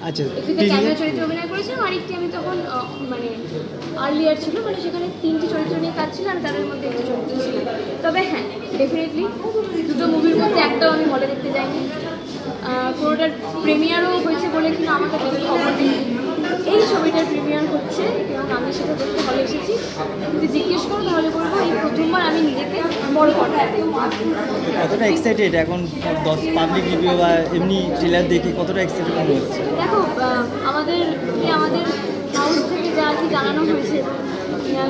আচ্ছা, ক্যামেরা চরিত্রে অভিনয় করেছিলাম। আরেকটি আমি তখন মানে আর্লিয়ার ছিল, মানে সেখানে 3টি চরিত্র নিয়ে কাজ ছিল আর তাদের মধ্যে একটি চরিত্র ছিল। তবে হ্যাঁ, ডেফিনেটলি দুটো মুভির মধ্যে একটাও আমি হলে দেখতে যাইনি। কোনোটার প্রিমিয়ারও হয়েছে বলে কিন্তু আমার কাছে খবর নেই। এই ছবিটার প্রিমিয়ার হচ্ছে এবং আমি সেটা দেখতে হলে এসেছি। যদি জিজ্ঞেস করো তাহলে বলবো এই প্রথমবার আমি নিজেকে বড় পর্দায় দেখব। কতটা এক্সাইটেড এখন 10 পাবলিক রিভিউ বা এমনি ট্রেলার দেখে কতটা এক্সাইটেড মনে হচ্ছে? দেখো, আমাদের হাউস থেকে যা আর কি জানানো হয়েছে,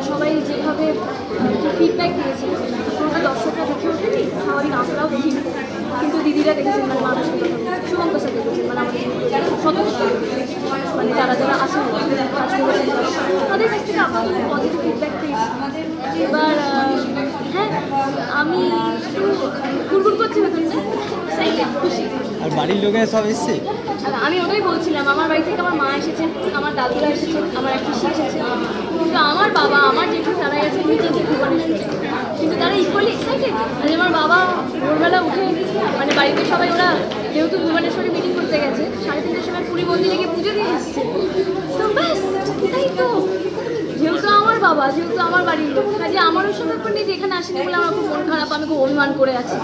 সবাই যেভাবে ফিডব্যাক দিয়েছে, কোনোটা দর্শকরা দেখে ওঠেনি, স্বাভাবিক আমরাও দেখিনি। কিন্তু দিদিরা দেখেছেন, মানে মানুষ শুভঙ্ক স্যার দেখেছেন, মানে আমাদের সদস্য, মানে যারা যারা আছেন কাজ করেছেন তাদের কাছ থেকে আমরা খুব পজিটিভ ফিডব্যাক পেয়েছি। এবার হ্যাঁ, আমি একটু গুড়গুড় করছি ভেতরটা, খুশি। আর বাড়ির লোকেরা সব এসছে? আমি ওটাই বলছিলাম, আমার বাড়ি থেকে আমার মা এসেছেন, আমার দাদুরা এসেছেন, আমার এক পিসি এসেছে, কিন্তু আমার বাবা, আমার জেঠু তারা গেছে মিটিংয়ে ভুবনেশ্বরে। কিন্তু তারা ইকুয়ালি এক্সাইটেড। আর আমার বাবা ভোরবেলা উঠে, মানে বাড়িতে সবাই ওরা যেহেতু ভুবনেশ্বরে মিটিং করতে গেছে, 3:30টার সময় পুরী মন্দিরে গিয়ে পুজো দিয়ে এসছে। তো ব্যাস, এটাই তো। যেহেতু আমার বাবা, যেহেতু আমার বাড়ির লোক, কাজে আমারও সব ব্যাপার নেই যে এখানে আসেনি বলে আমার খুব মন খারাপ, আমি খুব অভিমান করে আছি,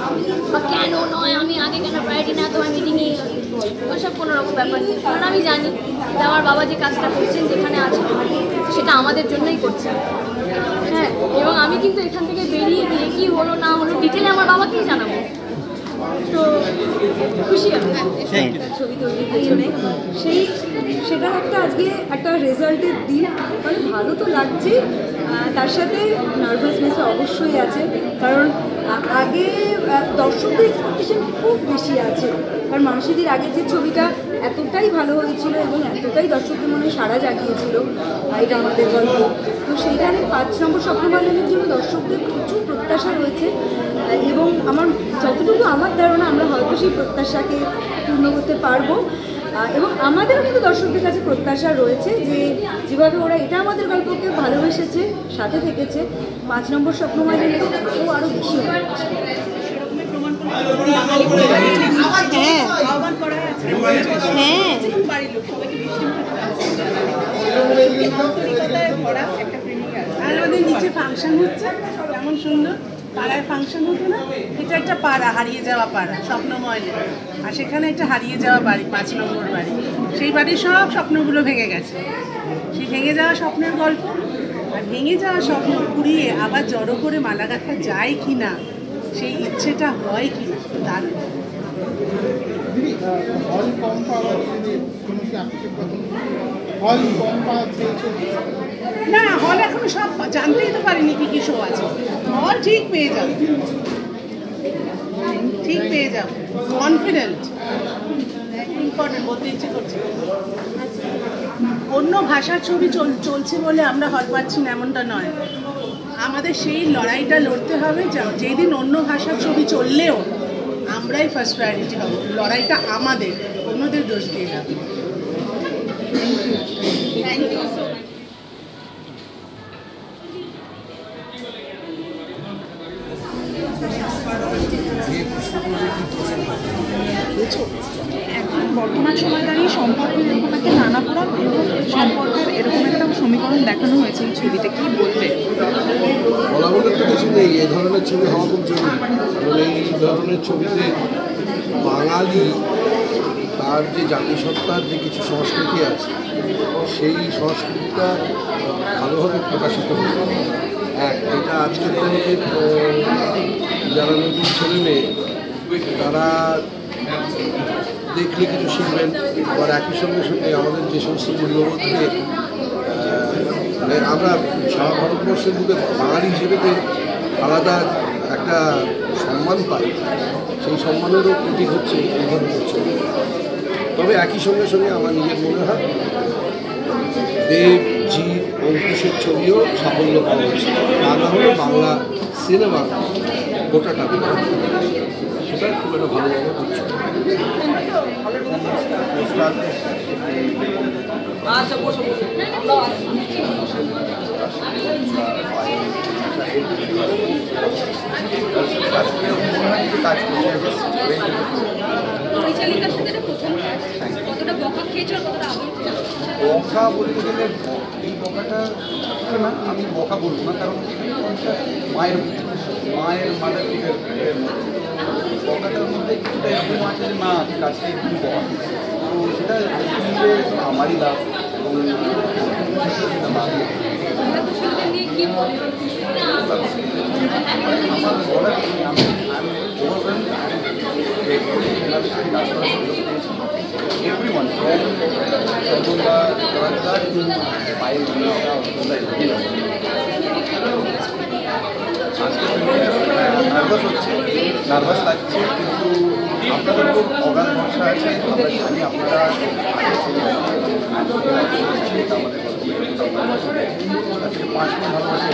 বা কেন নয় আমি আগে কেন প্রায়োরিটি না তোমার মিটিংয়ে, ওসব কোনো রকম ব্যাপার নেই। কারণ আমি জানি যে আমার বাবা যে কাজটা করছেন, যেখানে আছেন, সেটা আমাদের জন্যই করছেন। হ্যাঁ, এবং আমি কিন্তু এখান থেকে বেরিয়ে গিয়ে কী হলো না হলো ডিটেলে আমার বাবাকেই জানাবো। তো খুশি আমি ছবি তৈরির জন্যে সেটার আজকে একটা রেজাল্টের দিন, মানে ভালো তো লাগছে, তার সাথে নার্ভাসনেস অবশ্যই আছে। কারণ আগে দর্শকদের এক্সপেকটেশন খুব বেশি আছে, কারণ মানসীদের আগের যে ছবিটা এতটাই ভালো হয়েছিল এবং এতটাই দর্শকদের মনে সাড়া জাগিয়েছিল, এটা আমাদের গল্প। তো সেইখানে 5 নম্বর স্বপ্নবাদনের জন্য দর্শকদের প্রচুর প্রত্যাশা রয়েছে এবং যতটুকু আমার ধারণা আমরা হয়তো সেই প্রত্যাশাকে পূর্ণ করতে পারবো। এবং আমাদেরও কিন্তু দর্শকদের কাছে প্রত্যাশা রয়েছে যে যেভাবে ওরা এটা আমাদের গল্পকে ভালোবেসেছে, সাথে থেকেছে, 5 নম্বর স্বপ্নবাদনে ও আরও বেশি হবে। আমাদের নিচে ফাংশন হচ্ছে, কেমন সুন্দর পাড়ায় ফাংশন হতো না, এটা একটা পাড়া, হারিয়ে যাওয়া পাড়া, স্বপ্নময়। আর সেখানে একটা হারিয়ে যাওয়া বাড়ি, 5 নম্বর বাড়ি। সেই বাড়ির সব স্বপ্নগুলো ভেঙে গেছে। সেই ভেঙে যাওয়া স্বপ্নের গল্প, আর ভেঙে যাওয়া স্বপ্ন কুড়িয়ে আবার জড়ো করে মালা গাঁথা যায় কি না, সেই ইচ্ছেটা হয় কি না, তার না হল এখনো সব জানতেই তো পারিনি কি কি শো আছে। হল ঠিক পেয়ে যাবো, ঠিক পেয়ে যাবো, কনফিডেন্ট। ইম্পর্টেন্ট বলতে ইচ্ছে করছে, অন্য ভাষার ছবি চলছে বলে আমরা হল পাচ্ছি না এমনটা নয়। আমাদের সেই লড়াইটা লড়তে হবে, যেদিন অন্য ভাষার ছবি চললেও আমরাই ফার্স্ট প্রায়োরিটি হব। লড়াইটা আমাদের, অন্যদের দোষ দিয়ে যাবে। Thank you so much. এখন বর্তমান সময় দাঁড়িয়ে সম্পর্কের এরকম একটা নানাপুরান সম্পর্কের এরকম একটা সমীকরণ দেখানো হয়েছে এই ছবিতে, কি বলবে? বলা বলে তো কিছু নেই, এই ধরনের ছবি হওয়া খুব জরুরি। কারণ এই ধরনের ছবিতে বাঙালি তার যে জাতিসত্তার যে কিছু সংস্কৃতি আছে, সেই সংস্কৃতিটা ভালোভাবে প্রকাশিত হচ্ছে। যেটা আজকের দিনে যারা নতুন ছেলে মেয়ে তারা দেখলে কিছু শিখবেন, আবার একই সঙ্গে সঙ্গে আমাদের যে সমস্ত মূল্যবোধকে আমরা সারা ভারতবর্ষের বুকে বাঙালি হিসেবে আলাদা একটা সম্মান পাই, সেই সম্মানেরও প্রতীক হচ্ছে এই ধরনের ছবি। তবে একই সঙ্গে সঙ্গে আমার নিজের মনে হয় দেব, জিৎ, অঙ্কুশের ছবিও সাফল্য পাওয়া উচিত, তা না হলে বাংলা সিনেমা গোটাটা সেটা খুব একটা ভালোভাবে বুঝছি। পরিচালিকার সাথে এটা প্রথম কাজ, কতটা বকা খেয়েছো আর কতটা আদর খেয়েছো? বকা বলতে গেলে এই বকাটা না, আমি বকা বলবো না, কারণ এটা মায়ের মাদার ফিগার বকাটার মধ্যে কিছুটা এরকম আছে যে না কাজটা একটু বকা, তো সেটা শুনলে আমারই লাভ এবং সেটা ভালো। তোমরা তো ছেলেদের নিয়ে কি বলে? আমার বলার কি, আমি everyone from Chandula, Karnataka to Pai Odisha, nervous হচ্ছে, নার্ভাস লাগছে, কিন্তু আপনাদের খুব অগাধ ভরসা আছে। আমরা জানি আপনারা আমাদের 5 মিনিট ভালোবাসে